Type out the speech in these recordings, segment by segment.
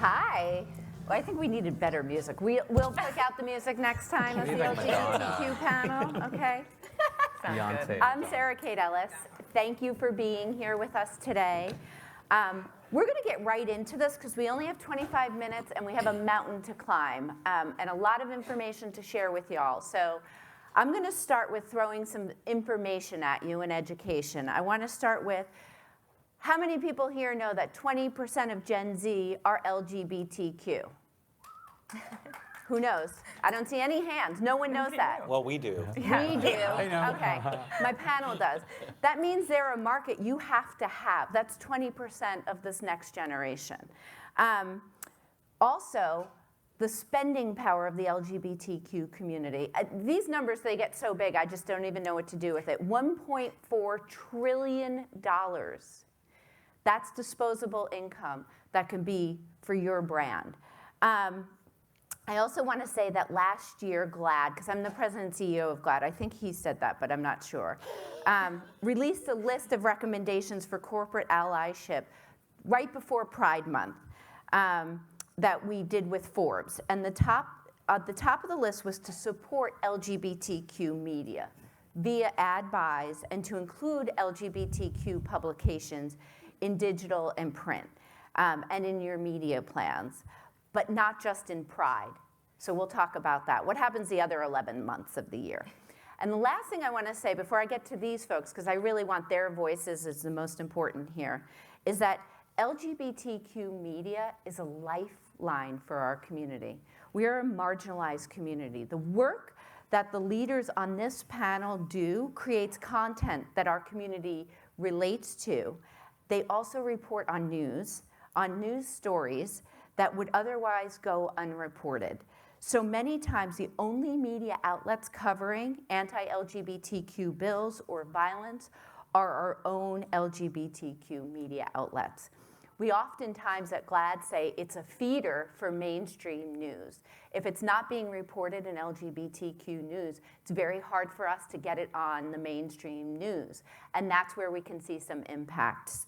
Hi. Well, I think we needed better music. We'll pick out the music next time as the LGBTQ panel, okay? Sounds good. I'm Sarah Kate Ellis. Thank you for being here with us today. We're going to get right into this because we only have 25 minutes and we have a mountain to climb and a lot of information to share with y'all. So I'm going to start with throwing some information at you in education. I want to start with how many people here know that 20% of Gen Z are LGBTQ? Who knows? I don't see any hands. No one knows that. Well, we do. Yeah. We do. I know. Okay. My panel does. That means they're a market you have to have. That's 20% of this next generation. Also, the spending power of the LGBTQ community. These numbers, they get so big, I just don't even know what to do with it. $1.4 trillion. That's disposable income that can be for your brand. I also want to say that last year, GLAAD, because I'm the president and CEO of GLAAD, I think he said that, but I'm not sure, released a list of recommendations for corporate allyship right before Pride Month that we did with Forbes. And at the top of the list was to support LGBTQ media via ad buys and to include LGBTQ publications in digital and print and in your media plans, but not just in Pride. So we'll talk about that. What happens the other 11 months of the year? And the last thing I want to say before I get to these folks, because I really want their voices is the most important here, is that LGBTQ media is a lifeline for our community. We are a marginalized community. The work that the leaders on this panel do creates content that our community relates to. They also report on news stories that would otherwise go unreported. So many times the only media outlets covering anti-LGBTQ bills or violence are our own LGBTQ media outlets. We oftentimes at GLAAD say it's a feeder for mainstream news. If it's not being reported in LGBTQ news, it's very hard for us to get it on the mainstream news. And that's where we can see some impacts.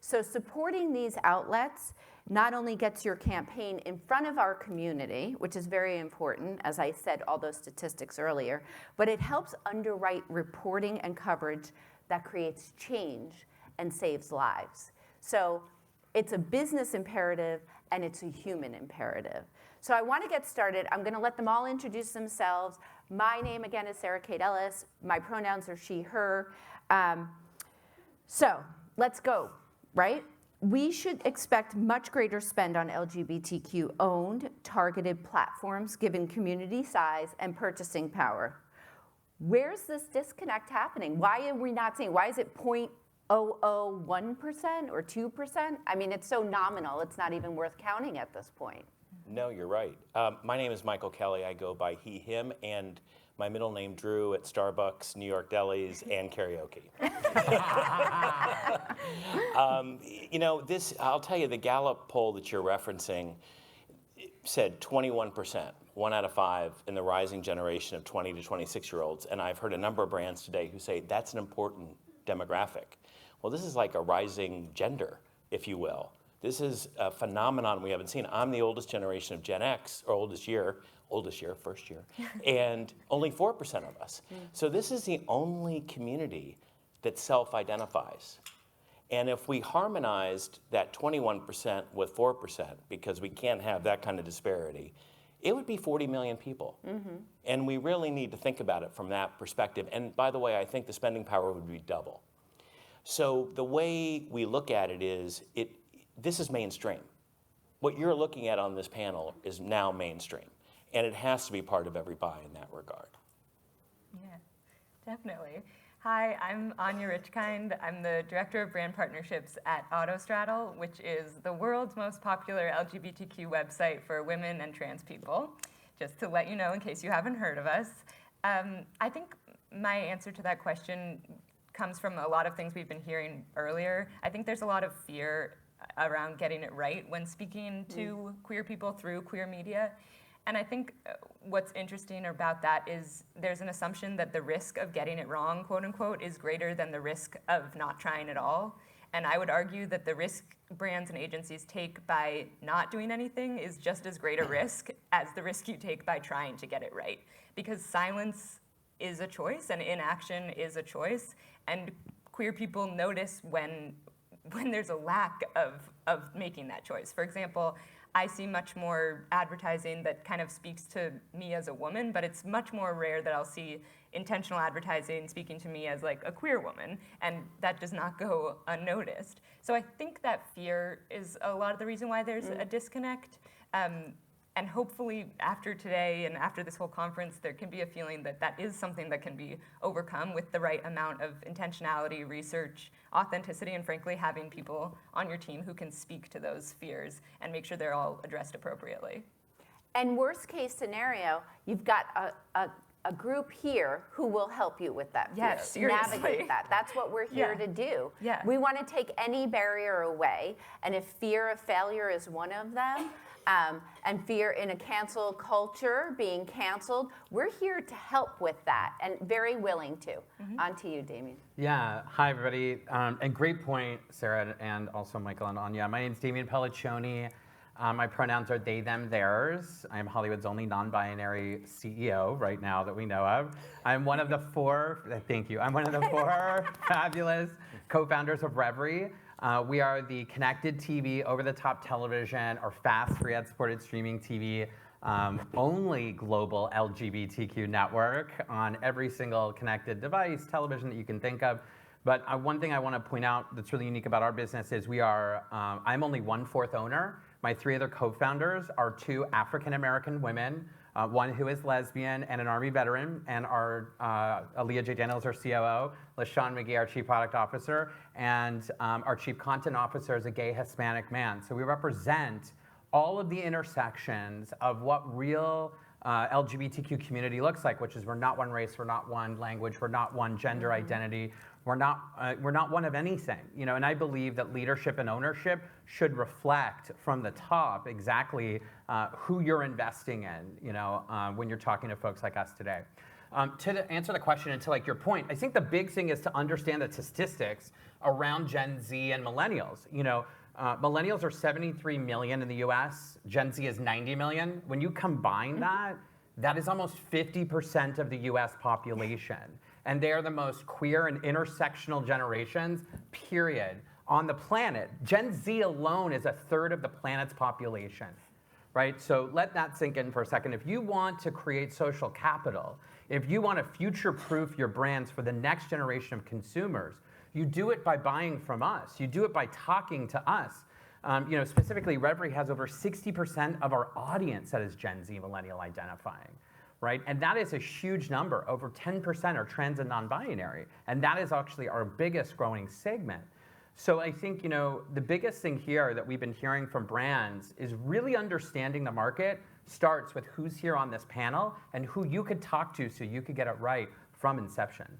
So supporting these outlets not only gets your campaign in front of our community, which is very important, as I said all those statistics earlier, but it helps underwrite reporting and coverage that creates change and saves lives. So it's a business imperative and it's a human imperative. So I want to get started. I'm going to let them all introduce themselves. My name again is Sarah Kate Ellis. My pronouns are she, her. So let's go, right? We should expect much greater spend on LGBTQ-owned, targeted platforms given community size and purchasing power. Where's this disconnect happening? Why are we not seeing? Why is it 0.001% or 2%? I mean, it's so nominal, it's not even worth counting at this point. No, you're right. My name is Michael Kelly. I go by he, him, and my middle name Drew at Starbucks, New York delis, and karaoke. I'll tell you, the Gallup poll that you're referencing said 21%, 1 out of 5 in the rising generation of 20 to 26-year-olds. And I've heard a number of brands today who say that's an important demographic. Well, this is like a rising gender, if you will. This is a phenomenon we haven't seen. I'm the oldest generation of Gen X, or first year, and only 4% of us. So this is the only community that self-identifies. And if we harmonized that 21% with 4%, because we can't have that kind of disparity, it would be 40 million people. Mm-hmm. And we really need to think about it from that perspective. And by the way, I think the spending power would be double. So the way we look at it is, this is mainstream. What you're looking at on this panel is now mainstream. And it has to be part of every buy in that regard. Yeah, definitely. Hi, I'm Anya Richkind. I'm the Director of Brand Partnerships at Autostraddle, which is the world's most popular LGBTQ website for women and trans people, just to let you know in case you haven't heard of us. I think my answer to that question comes from a lot of things we've been hearing earlier. I think there's a lot of fear around getting it right when speaking to queer people through queer media. And I think what's interesting about that is there's an assumption that the risk of getting it wrong, quote unquote, is greater than the risk of not trying at all. And I would argue that the risk brands and agencies take by not doing anything is just as great a risk as the risk you take by trying to get it right. Because silence is a choice and inaction is a choice. And queer people notice when there's a lack of making that choice. For example, I see much more advertising that kind of speaks to me as a woman, but it's much more rare that I'll see intentional advertising speaking to me as like a queer woman, and that does not go unnoticed. So I think that fear is a lot of the reason why there's a disconnect. And hopefully after today and after this whole conference, there can be a feeling that that is something that can be overcome with the right amount of intentionality, research, authenticity, and frankly, having people on your team who can speak to those fears and make sure they're all addressed appropriately. And worst case scenario, you've got a group here who will help you with that fear. Yes, seriously. Navigate that. That's what we're here to do. Yeah. We want to take any barrier away, and if fear of failure is one of them, and fear in a cancel culture, being canceled, we're here to help with that, and very willing to. On to you, Damien. Yeah, hi everybody, and great point, Sarah, and also Michael and Anya. My name's Damien Pelliccioni. My pronouns are they, them, theirs. I'm Hollywood's only non-binary CEO right now that we know of. I'm one of the four, thank you, I'm one of the four fabulous co-founders of Reverie. We are the connected TV, over-the-top television, or fast free ad-supported streaming TV, only global LGBTQ network on every single connected device, television that you can think of. But one thing I want to point out that's really unique about our business is we are, I'm only 1/4 owner. My 3 other co-founders are 2 African-American women, one who is lesbian and an Army veteran, and our Aaliyah J. Daniels, our COO, LaShawn McGee, our Chief Product Officer, and our Chief Content Officer is a gay Hispanic man. So we represent all of the intersections of what real LGBTQ community looks like, which is we're not one race, we're not one language, we're not one gender identity, we're not one of anything, you know. And I believe that leadership and ownership should reflect from the top exactly who you're investing in, you know, when you're talking to folks like us today. To answer the question and to like your point, I think the big thing is to understand the statistics around Gen Z and millennials. You know, millennials are 73 million in the US, Gen Z is 90 million. When you combine that, that is almost 50% of the US population. And they are the most queer and intersectional generations, period, on the planet. Gen Z alone is 1/3 of the planet's population, right? So let that sink in for a second. If you want to create social capital, if you want to future-proof your brands for the next generation of consumers, you do it by buying from us. You do it by talking to us. You know, specifically, Reverie has over 60% of our audience that is Gen Z millennial identifying, right? And that is a huge number. Over 10% are trans and non-binary. And that is actually our biggest growing segment. So I think, you know, the biggest thing here that we've been hearing from brands is really understanding the market starts with who's here on this panel and who you could talk to so you could get it right from inception.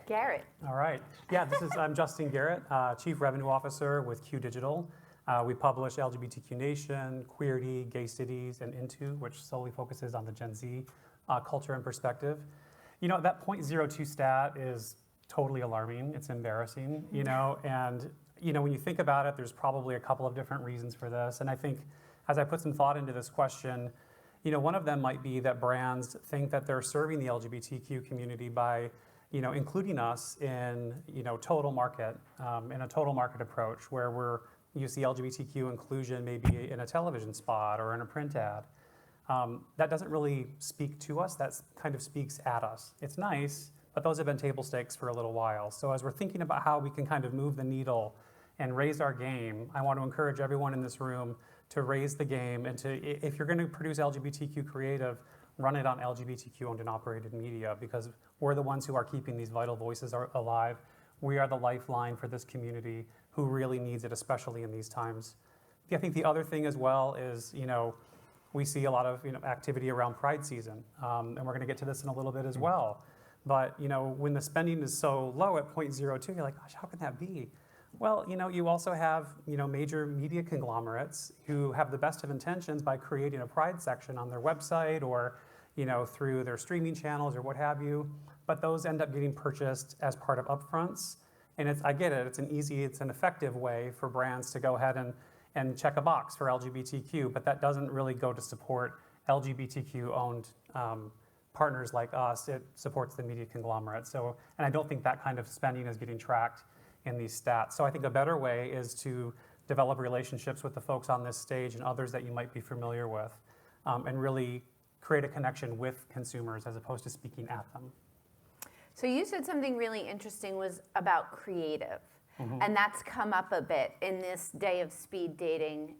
Garrett. All right. Yeah, I'm Justin Garrett, Chief Revenue Officer with Q Digital. We publish LGBTQ Nation, Queerty, Gay Cities, and Into, which solely focuses on the Gen Z culture and perspective. You know, that 0.02 stat is totally alarming. It's embarrassing, you know, and, you know, when you think about it, there's probably a couple of different reasons for this. And I think as I put some thought into this question, you know, one of them might be that brands think that they're serving the LGBTQ community by, you know, including us in, you know, total market, in a total market approach where you see LGBTQ inclusion maybe in a television spot or in a print ad. That doesn't really speak to us, that kind of speaks at us. It's nice, but those have been table stakes for a little while. So as we're thinking about how we can kind of move the needle and raise our game, I want to encourage everyone in this room to raise the game and to, if you're going to produce LGBTQ creative, run it on LGBTQ owned and operated media, because we're the ones who are keeping these vital voices alive. We are the lifeline for this community who really needs it, especially in these times. I think the other thing as well is, you know, we see a lot of, you know, activity around Pride season, and we're going to get to this in a little bit as well. But, you know, when the spending is so low at 0.02, you're like, gosh, how can that be? Well, you know, you also have, you know, major media conglomerates who have the best of intentions by creating a Pride section on their website or, you know, through their streaming channels or what have you. But those end up getting purchased as part of upfronts. And I get it, it's an effective way for brands to go ahead and check a box for LGBTQ, but that doesn't really go to support LGBTQ-owned partners like us. It supports the media conglomerate. So, and I don't think that kind of spending is getting tracked in these stats. So I think a better way is to develop relationships with the folks on this stage and others that you might be familiar with, and really create a connection with consumers as opposed to speaking at them. So you said something really interesting was about creative, and that's come up a bit in this day of speed dating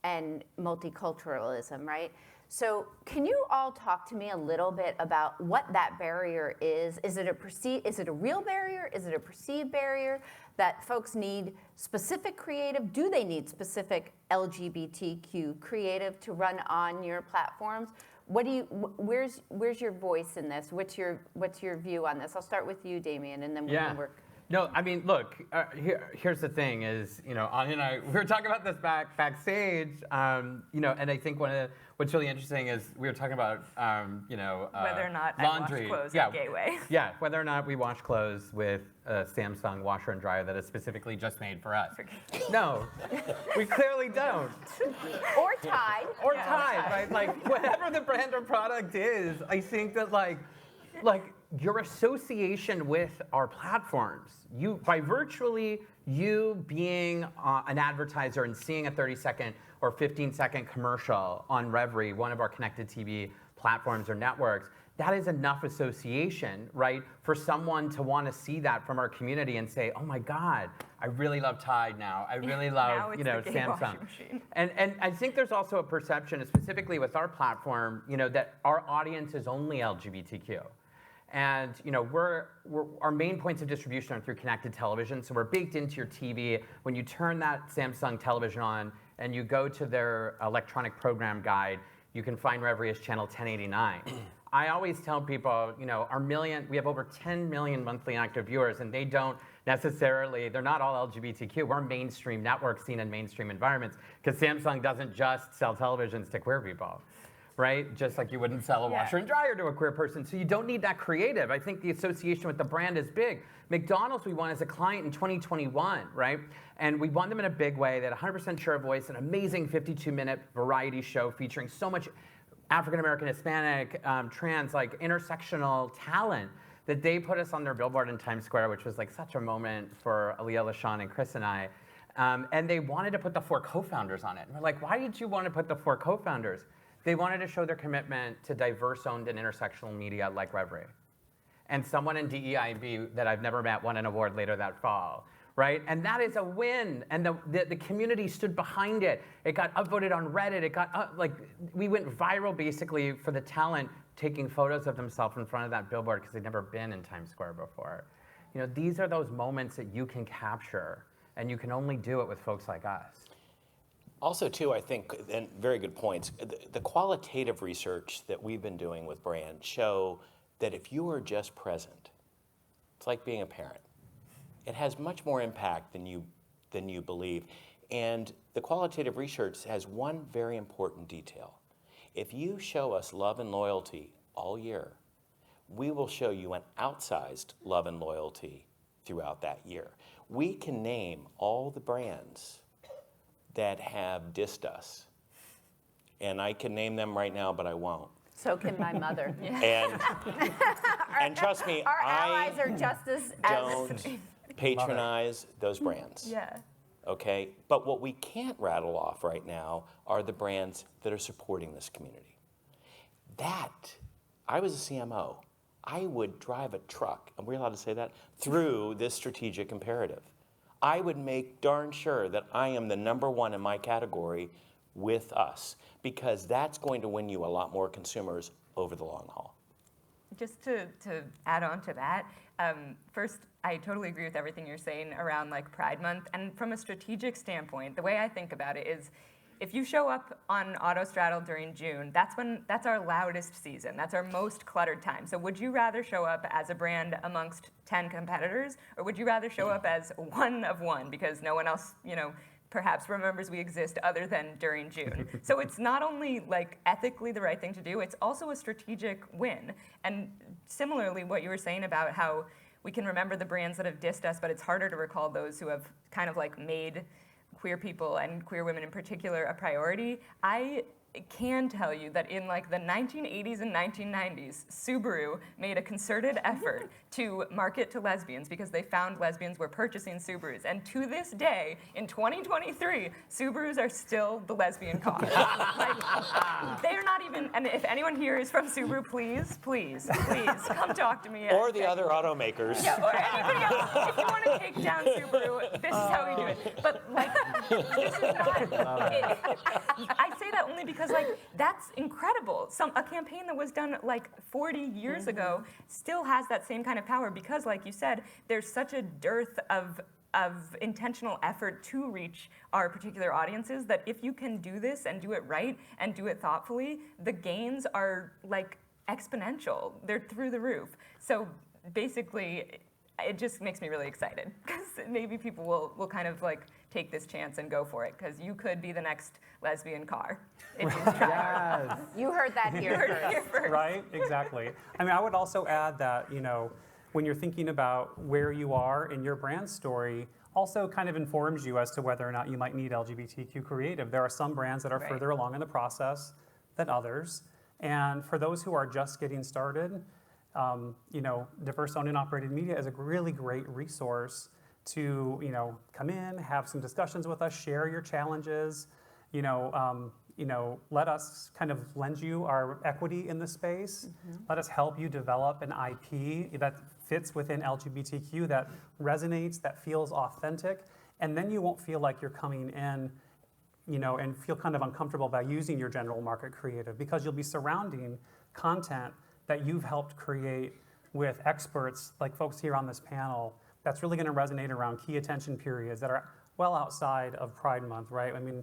and multiculturalism, right? So can you all talk to me a little bit about what that barrier is? Is it a real barrier? Is it a perceived barrier that folks need specific creative? Do they need specific LGBTQ creative to run on your platforms? Where's your voice in this? What's your view on this? I'll start with you, Damien, and then we can work. No, I mean, look, here's the thing is, Anya and I, we were talking about this backstage, and I think what's really interesting is we were talking about, whether or not laundry. I wash clothes in a gay way. Yeah, whether or not we wash clothes with a Samsung washer and dryer that is specifically just made for us. No, we clearly don't. Or Tide. Or Tide, right? Like, whatever the brand or product is, I think that like your association with our platforms, by virtually you being an advertiser and seeing a 30-second or 15-second commercial on Reverie, one of our connected TV platforms or networks, that is enough association, right, for someone to want to see that from our community and say, oh my God, I really love Tide now. I really love, Samsung. And I think there's also a perception, specifically with our platform, that our audience is only LGBTQ. And our main points of distribution are through connected television, so we're baked into your TV. When you turn that Samsung television on and you go to their electronic program guide, you can find Reverie as channel 1089. I always tell people, we have over 10 million monthly active viewers, and they don't necessarily, they're not all LGBTQ. We're mainstream networks seen in mainstream environments, because Samsung doesn't just sell televisions to queer people. Right? Just like you wouldn't sell a washer and dryer to a queer person. So you don't need that creative. I think the association with the brand is big. McDonald's we won as a client in 2021, right? And we won them in a big way. They had 100% share of voice, an amazing 52-minute variety show featuring so much African-American, Hispanic, trans, intersectional talent that they put us on their billboard in Times Square, which was such a moment for Aaliyah, LaShawn, and Chris and I. And they wanted to put the 4 co-founders on it. And we're like, why did you want to put the 4 co-founders? They wanted to show their commitment to diverse-owned and intersectional media like Reverie. And someone in DEIB that I've never met won an award later that fall, right? And that is a win. And the community stood behind it. It got upvoted on Reddit. It got, we went viral basically for the talent taking photos of themselves in front of that billboard because they'd never been in Times Square before. These are those moments that you can capture, and you can only do it with folks like us. Also, too, I think, and very good points, the qualitative research that we've been doing with brands show that if you are just present, it's like being a parent. It has much more impact than you believe. And the qualitative research has one very important detail. If you show us love and loyalty all year, we will show you an outsized love and loyalty throughout that year. We can name all the brands that have dissed us. And I can name them right now, but I won't. So can my mother. And trust me, our allies are just as don't patronize those brands. Yeah. Okay? But what we can't rattle off right now are the brands that are supporting this community. I was a CMO. I would drive a truck, are we allowed to say that? Through this strategic imperative. I would make darn sure that I am the #1 in my category with us, because that's going to win you a lot more consumers over the long haul. Just to add on to that, first, I totally agree with everything you're saying around Pride Month. And from a strategic standpoint, the way I think about it is, if you show up on Autostraddle during June, that's our loudest season. That's our most cluttered time. So would you rather show up as a brand amongst 10 competitors, or would you rather show up as one of one because no one else, perhaps remembers we exist other than during June? So it's not only ethically the right thing to do, it's also a strategic win. And similarly, what you were saying about how we can remember the brands that have dissed us, but it's harder to recall those who have kind of like made queer people and queer women in particular a priority. I can tell you that in like the 1980s and 1990s, Subaru made a concerted effort to market to lesbians because they found lesbians were purchasing Subarus. And to this day, in 2023, Subarus are still the lesbian car. Like, they're not even, and if anyone here is from Subaru, please come talk to me. Or the other automakers. Yeah, or anybody else. If you want to take down Subaru, this is how we do it. But like, this is not. I say that only because like that's incredible. A campaign that was done like 40 years ago still has that same kind of power because, like you said, there's such a dearth of intentional effort to reach our particular audiences that if you can do this and do it right and do it thoughtfully, the gains are like exponential. They're through the roof. So basically, it just makes me really excited because maybe people will kind of like take this chance and go for it because you could be the next lesbian car if you try. Yes. You heard that here first. Right, exactly. I mean, I would also add that, you know, when you're thinking about where you are in your brand story, also kind of informs you as to whether or not you might need LGBTQ creative. There are some brands that are Right. further along in the process than others. And for those who are just getting started, you know, diverse owned and operated media is a really great resource to, you know, come in, have some discussions with us, share your challenges, you know, let us kind of lend you our equity in the space. Let us help you develop an IP that fits within LGBTQ, that resonates, that feels authentic. And then you won't feel like you're coming in, you know, and feel kind of uncomfortable about using your general market creative because you'll be surrounding content that you've helped create with experts like folks here on this panel that's really going to resonate around key attention periods that are well outside of Pride Month, right? I mean,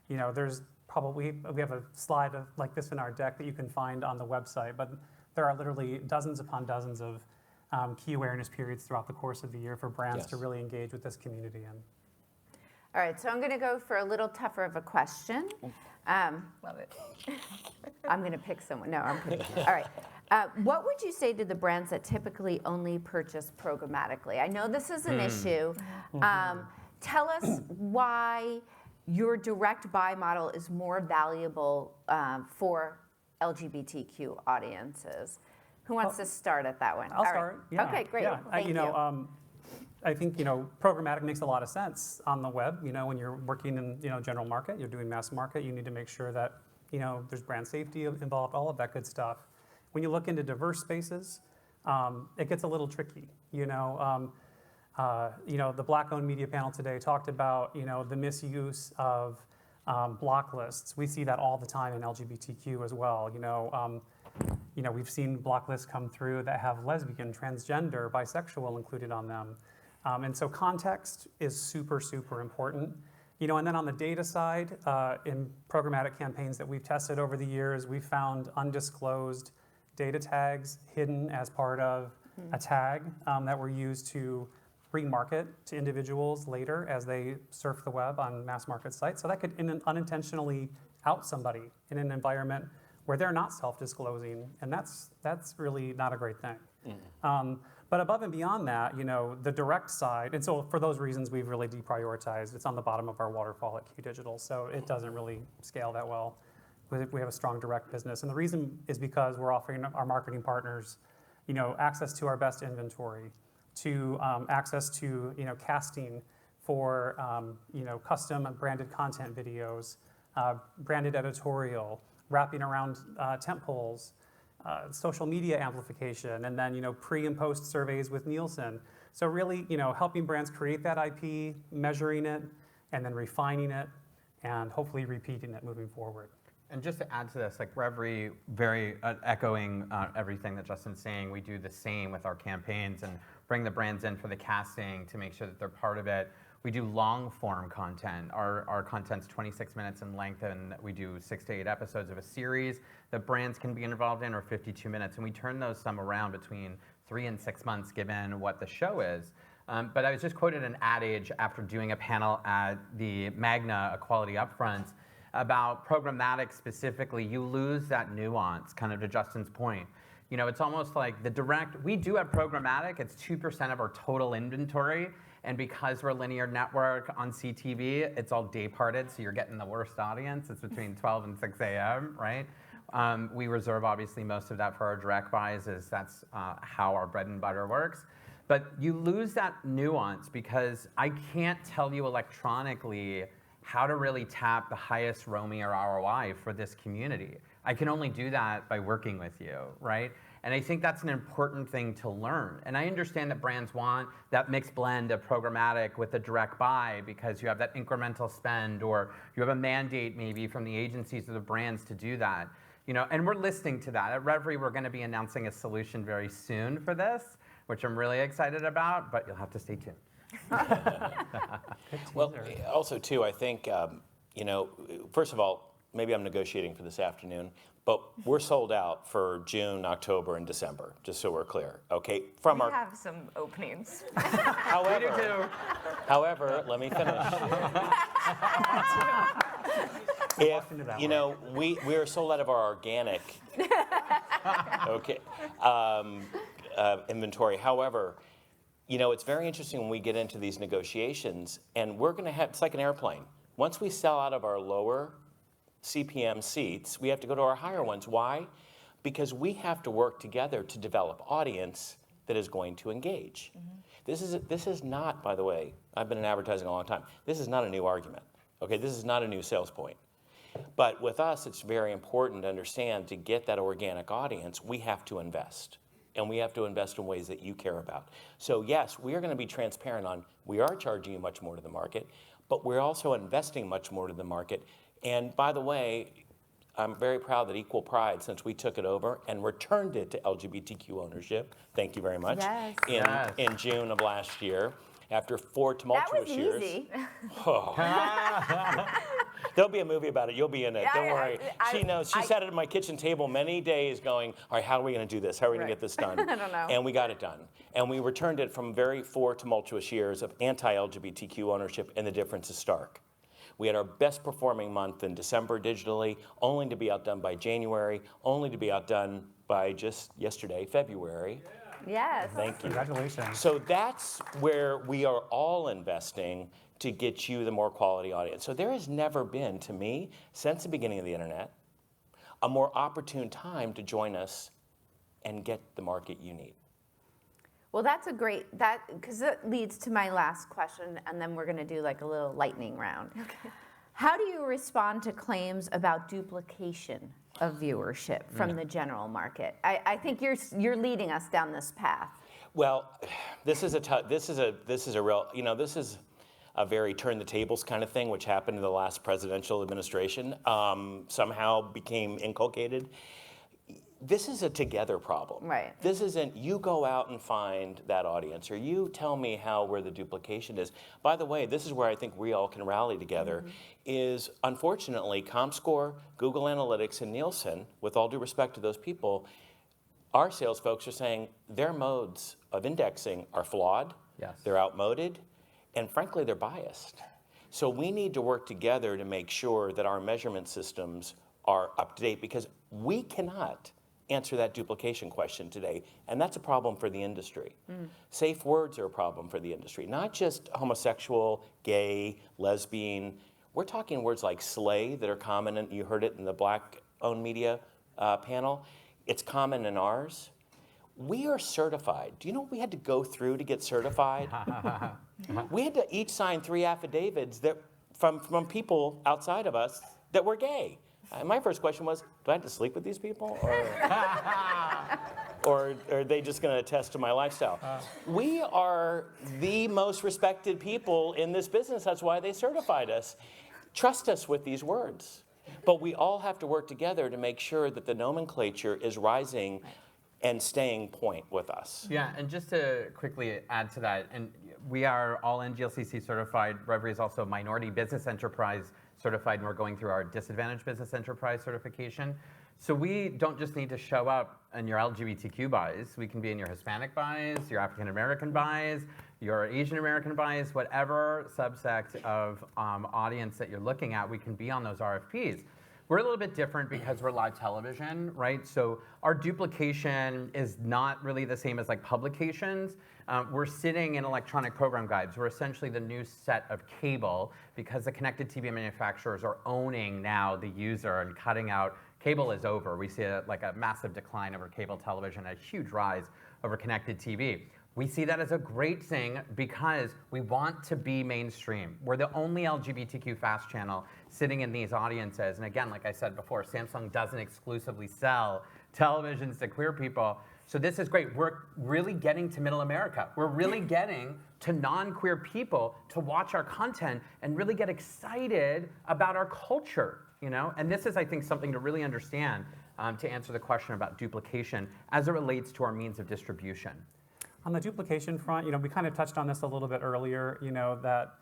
you know, there's probably, we have a slide like this in our deck that you can find on the website, but there are literally dozens upon dozens of key awareness periods throughout the course of the year for brands to Yes. really engage with this community in. All right, so I'm going to go for a little tougher of a question. Love it. I'm going to pick someone. No, I'm kidding. All right. What would you say to the brands that typically only purchase programmatically? I know this is an issue. Tell us why your direct buy model is more valuable for LGBTQ audiences. Who wants to start at that one? I'll All right. start. Yeah. Okay, great. Yeah. Thank you know, I think, you know, programmatic makes a lot of sense on the web. You know, when you're working in, you know, general market, you're doing mass market, you need to make sure that, you know, there's brand safety involved, all of that good stuff. When you look into diverse spaces, it gets a little tricky. You know, the Black-owned media panel today talked about, you know, the misuse of block lists. We see that all the time in LGBTQ as well. You know, we've seen block lists come through that have lesbian, transgender, bisexual included on them. And so context is super, super important. You know, and then on the data side, in programmatic campaigns that we've tested over the years, we've found undisclosed data tags hidden as part of a tag that were used to remarket to individuals later as they surf the web on mass market sites. So that could unintentionally out somebody in an environment where they're not self-disclosing, and that's really not a great thing. But above and beyond that, you know, the direct side, and so for those reasons, we've really deprioritized. It's on the bottom of our waterfall at Q Digital, so it doesn't really scale that well. We have a strong direct business, and the reason is because we're offering our marketing partners, you know, access to our best inventory, to access to, you know, casting for, you know, custom branded content videos, branded editorial, wrapping around tent poles, social media amplification, and then, you know, pre and post surveys with Nielsen. So really, you know, helping brands create that IP, measuring it, and then refining it, and hopefully repeating it moving forward. And just to add to this, like we're very echoing everything that Justin's saying. We do the same with our campaigns and bring the brands in for the casting to make sure that they're part of it. We do long form content. Our content's 26 minutes in length, and we do 6 to 8 episodes of a series that brands can be involved in, or 52 minutes. And we turn those some around between 3 and 6 months, given what the show is. But I was just quoted an adage after doing a panel at the Magna Equality Upfront about programmatic specifically. You lose that nuance, kind of to Justin's point. It's almost like the direct, we do have programmatic, it's 2% of our total inventory. And because we're a linear network on CTV, it's all day parted, so you're getting the worst audience. It's between 12 and 6 a.m., right? We reserve, obviously, most of that for our direct buys, as that's how our bread and butter works. But you lose that nuance because I can't tell you electronically how to really tap the highest ROMI or ROI for this community. I can only do that by working with you, right? And I think that's an important thing to learn. And I understand that brands want that mixed blend of programmatic with the direct buy because you have that incremental spend, or you have a mandate maybe from the agencies or the brands to do that. And we're listening to that. At Revry, we're going to be announcing a solution very soon for this, which I'm really excited about, but you'll have to stay tuned. Well, also too, I think, first of all, maybe I'm negotiating for this afternoon, but we're sold out for June, October, and December, just so we're clear, okay? We have some openings. However, let me finish. We are sold out of our organic inventory. However, it's very interesting when we get into these negotiations, and we're going to have, it's like an airplane. Once we sell out of our lower CPM seats, we have to go to our higher ones. Why? Because we have to work together to develop audience that is going to engage. Mm-hmm. This is not, by the way, I've been in advertising a long time. This is not a new argument. Okay, this is not a new sales point. But with us, it's very important to understand, to get that organic audience, we have to invest. And we have to invest in ways that you care about. So yes, we are going to be transparent on, we are charging you much more to the market, but we're also investing much more to the market. And by the way, I'm very proud that Equal Pride, since we took it over and returned it to LGBTQ ownership, thank you very much, yes. in June of last year, after 4 tumultuous years. That was easy. Oh. There'll be a movie about it. You'll be in it. Don't worry. She knows. She sat at my kitchen table many days going, all right, how are we going to do this? How are we going to get this done? I don't know. And we got it done. And we returned it from 4 tumultuous years of anti-LGBTQ ownership, and the difference is stark. We had our best performing month in December digitally, only to be outdone by January, only to be outdone by just yesterday, February. Yes. Thank you. Congratulations. So that's where we are all investing to get you the more quality audience. So there has never been, to me, since the beginning of the internet, a more opportune time to join us and get the market you need. Well, that's a great, because it leads to my last question, and then we're going to do like a little lightning round. Okay. How do you respond to claims about duplication of viewership from the general market? I think you're leading us down this path. Well, this is a very turn the tables kind of thing, which happened in the last presidential administration, somehow became inculcated. This is a together problem. Right. This isn't you go out and find that audience, or you tell me where the duplication is. By the way, this is where I think we all can rally together, is unfortunately ComScore, Google Analytics, and Nielsen, with all due respect to those people, our sales folks are saying their modes of indexing are flawed, they're outmoded, and frankly, they're biased. So we need to work together to make sure that our measurement systems are up to date, because we cannot answer that duplication question today, and that's a problem for the industry. Safe words are a problem for the industry, not just homosexual, gay, lesbian. We're talking words like slay that are common, and you heard it in the Black-owned media panel. It's common in ours. We are certified. Do you know what we had to go through to get certified? We had to each sign 3 affidavits that from people outside of us that were gay. My first question was, do I have to sleep with these people? Or are they just going to attest to my lifestyle? We are the most respected people in this business. That's why they certified us. Trust us with these words. But we all have to work together to make sure that the nomenclature is rising and staying point with us. Yeah, and just to quickly add to that, and we are all NGLCC certified. Revry is also Minority Business Enterprise certified, and we're going through our Disadvantaged Business Enterprise certification. So we don't just need to show up in your LGBTQ buys. We can be in your Hispanic buys, your African American buys, your Asian American buys, whatever subsect of audience that you're looking at, we can be on those RFPs. We're a little bit different because we're live television, right? So our duplication is not really the same as like publications. We're sitting in electronic program guides. We're essentially the new set of cable because the connected TV manufacturers are owning now the user and cutting out. Cable is over. We see a massive decline over cable television, a huge rise over connected TV. We see that as a great thing because we want to be mainstream. We're the only LGBTQ fast channel sitting in these audiences. And again, like I said before, Samsung doesn't exclusively sell televisions to queer people. So this is great. We're really getting to middle America. We're really getting to non-queer people to watch our content and really get excited about our culture, you know? And this is, I think, something to really understand to answer the question about duplication as it relates to our means of distribution. On the duplication front, we kind of touched on this a little bit earlier, that,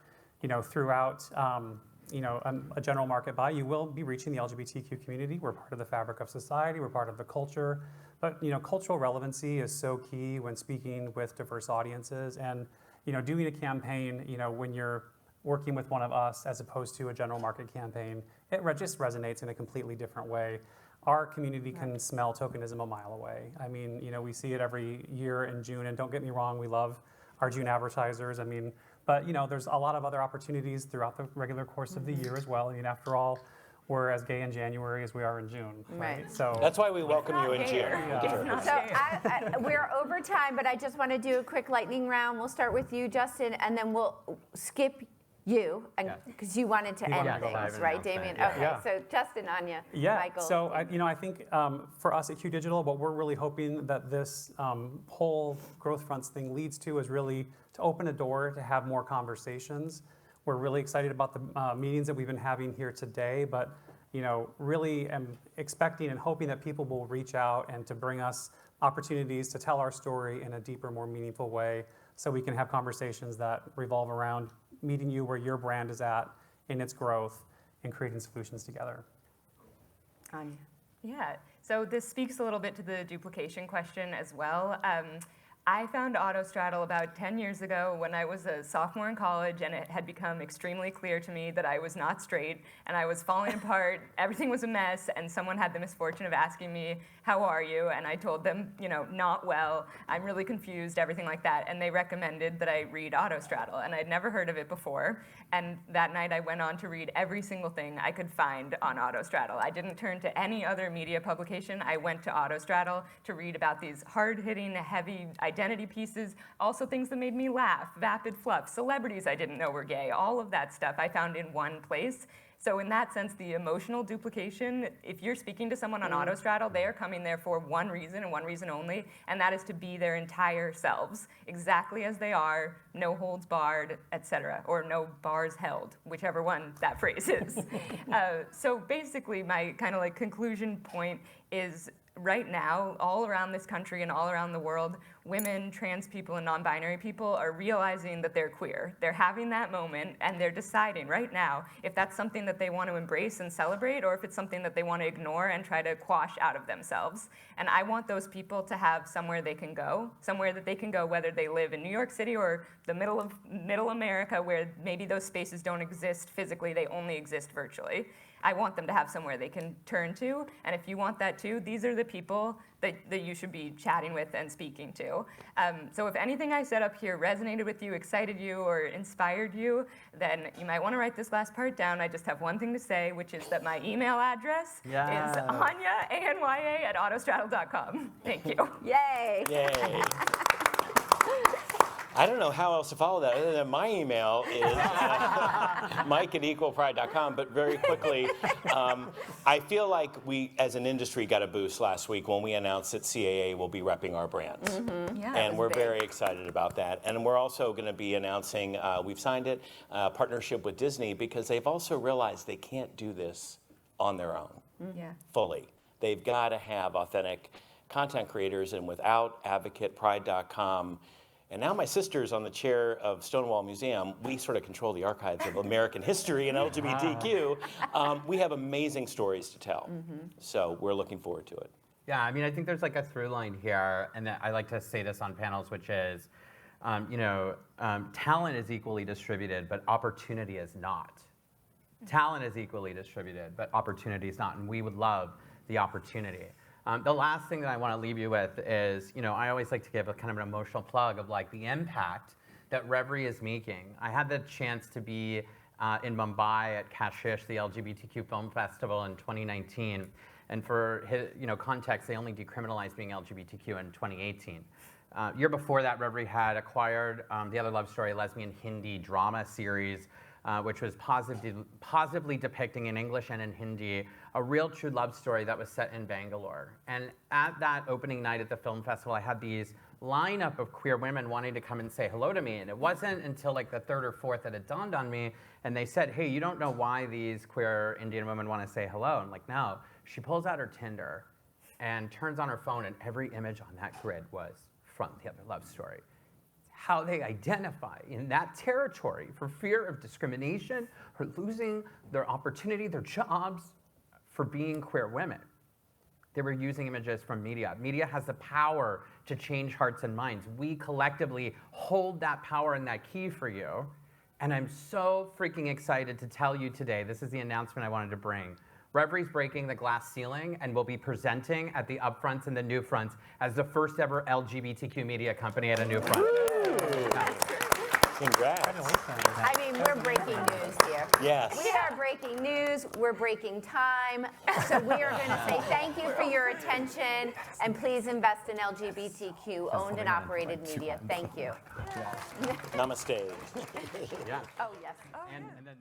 throughout, a general market buy, you will be reaching the LGBTQ community. We're part of the fabric of society. We're part of the culture. But, cultural relevancy is so key when speaking with diverse audiences. And, doing a campaign, when you're working with one of us as opposed to a general market campaign, it just resonates in a completely different way. Our community can smell tokenism a mile away. I mean, we see it every year in June, and don't get me wrong, we love our June advertisers. I mean, but there's a lot of other opportunities throughout the regular course of the year as well. I mean, after all, we're as gay in January as we are in June, right? So That's why we welcome you in June. Yeah. So we're over time, but I just want to do a quick lightning round. We'll start with you, Justin, and then we'll skip you, because you wanted to end things, right, Damien? Yeah. Okay, Yeah. so Justin, Anya, Yeah, Michael. so I think for us at Q Digital, what we're really hoping that this whole Growth Fronts thing leads to is really to open a door to have more conversations. We're really excited about the meetings that we've been having here today, but really am expecting and hoping that people will reach out and to bring us opportunities to tell our story in a deeper, more meaningful way, so we can have conversations that revolve around meeting you where your brand is at in its growth and creating solutions together. Anya. Yeah, so this speaks a little bit to the duplication question as well. I found Autostraddle about 10 years ago when I was a sophomore in college, and it had become extremely clear to me that I was not straight and I was falling apart. Everything was a mess, and someone had the misfortune of asking me, "How are you?" And I told them, not well, I'm really confused, everything like that. And they recommended that I read Autostraddle, and I'd never heard of it before. And that night I went on to read every single thing I could find on Autostraddle. I didn't turn to any other media publication. I went to Autostraddle to read about these hard-hitting, heavy identity pieces, also things that made me laugh, vapid fluff, celebrities I didn't know were gay, all of that stuff I found in one place. So in that sense, the emotional duplication, if you're speaking to someone on Autostraddle, they are coming there for one reason and one reason only, and that is to be their entire selves, exactly as they are, no holds barred, etc., or no bars held, whichever one that phrase is. So basically, my kind of conclusion point is, right now, all around this country and all around the world, women, trans people, and non-binary people are realizing that they're queer. They're having that moment, and they're deciding right now if that's something that they want to embrace and celebrate, or if it's something that they want to ignore and try to quash out of themselves. And I want those people to have somewhere they can go, somewhere that they can go, whether they live in New York City or the middle America, where maybe those spaces don't exist physically, they only exist virtually. I want them to have somewhere they can turn to, and if you want that too, these are the people that you should be chatting with and speaking to. So if anything I said up here resonated with you, excited you, or inspired you, then you might want to write this last part down. I just have one thing to say, which is that my email address is Anya, ANYA, @autostraddle.com. Thank you. Yay. Yay. I don't know how else to follow that other than my email is mike@equalpride.com. But very quickly, I feel like we, as an industry, got a boost last week when we announced that CAA will be repping our brands. Yeah, And we're very excited about that. And we're also going to be announcing, we've signed it, a partnership with Disney, because they've also realized they can't do this on their own fully. They've got to have authentic content creators, and without AdvocatePride.com, and now my sister's on the chair of Stonewall Museum. We sort of control the archives of American history and LGBTQ. We have amazing stories to tell. So we're looking forward to it. Yeah, I mean, I think there's a through line here, and I like to say this on panels, which is, talent is equally distributed, but opportunity is not. Talent is equally distributed, but opportunity is not, and we would love the opportunity. The last thing that I want to leave you with is, I always like to give a kind of an emotional plug of like the impact that Reverie is making. I had the chance to be in Mumbai at Kashish, the LGBTQ Film Festival in 2019. And for context, they only decriminalized being LGBTQ in 2018. Year before that, Reverie had acquired The Other Love Story, a lesbian Hindi drama series, which was positively depicting in English and in Hindi a real true love story that was set in Bangalore. And at that opening night at the film festival, I had these lineup of queer women wanting to come and say hello to me. And it wasn't until like the third or fourth that it dawned on me. And they said, hey, you don't know why these queer Indian women want to say hello. I'm like, no. She pulls out her Tinder and turns on her phone, and every image on that grid was from The Other Love Story. How they identify in that territory for fear of discrimination or losing their opportunity, their jobs, for being queer women. They were using images from media. Media has the power to change hearts and minds. We collectively hold that power and that key for you. And I'm so freaking excited to tell you today, this is the announcement I wanted to bring. Reverie's breaking the glass ceiling and will be presenting at the Upfronts and the New Fronts as the first ever LGBTQ media company at a New Front. Congrats. I mean, we're breaking news here. Yes. We are breaking news, we're breaking time. So we are going to say thank you for your attention, and please invest in LGBTQ owned and operated media. Thank you. Namaste. Yeah. Oh, yes. And then